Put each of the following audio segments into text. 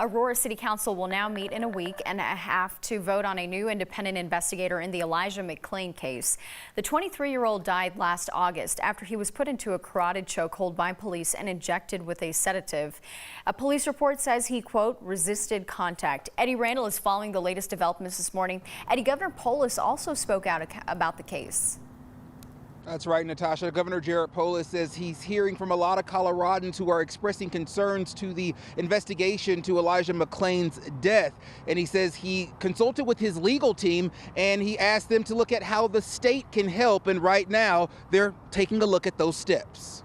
Aurora City Council will now meet in a week and a half to vote on a new independent investigator in the McClain case. The 23-year-old died last August after he was put into a carotid chokehold by police and injected with a sedative. A police report says he, quote, resisted contact. Eddie Randall is following the latest developments this morning. Eddie, Governor Polis also spoke out about the case. That's right, Natasha. Governor Jared Polis says he's hearing from a lot of Coloradans who are expressing concerns to the investigation to McClain's death. And he says he consulted with his legal team and he asked them to look at how the state can help. And right now they're taking a look at those steps.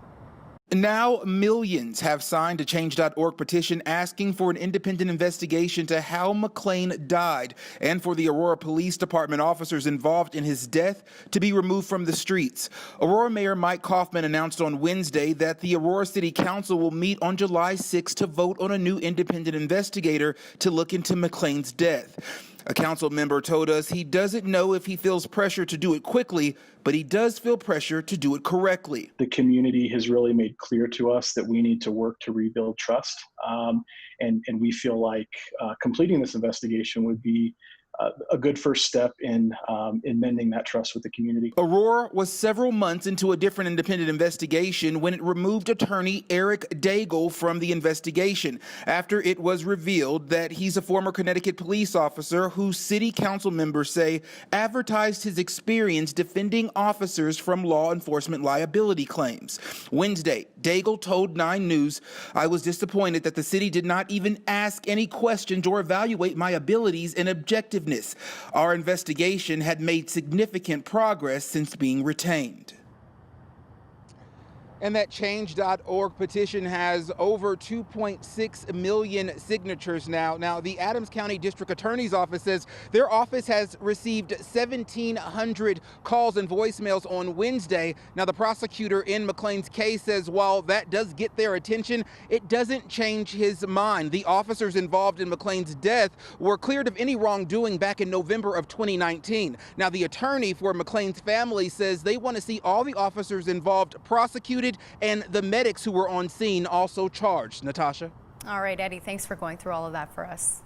Now millions have signed a Change.org petition asking for an independent investigation to how McClain died and for the Aurora Police Department officers involved in his death to be removed from the streets. Aurora Mayor Mike Coffman announced on Wednesday that the Aurora City Council will meet on July 6 to vote on a new independent investigator to look into McClain's death. A council member told us he doesn't know if he feels pressure to do it quickly, but he does feel pressure to do it correctly. The community has really made clear to us that we need to work to rebuild trust. And we feel like completing this investigation would be a good first step in mending that trust with the community. Aurora was several months into a different independent investigation when it removed attorney Eric Daigle from the investigation after it was revealed that he's a former Connecticut police officer who city council members say advertised his experience defending officers from law enforcement liability claims. Wednesday, Daigle told 9 News, "I was disappointed that the city did not even ask any questions or evaluate my abilities and objectiveness. Our investigation had made significant progress since being retained." And that Change.org petition has over 2.6 million signatures now. Now, the Adams County District Attorney's Office says their office has received 1,700 calls and voicemails on Wednesday. Now, the prosecutor in McClain's case says while that does get their attention, it doesn't change his mind. The officers involved in McClain's death were cleared of any wrongdoing back in November of 2019. Now, the attorney for McClain's family says they want to see all the officers involved prosecuted and the medics who were on scene also charged. Natasha? All right, Eddie, thanks for going through all of that for us.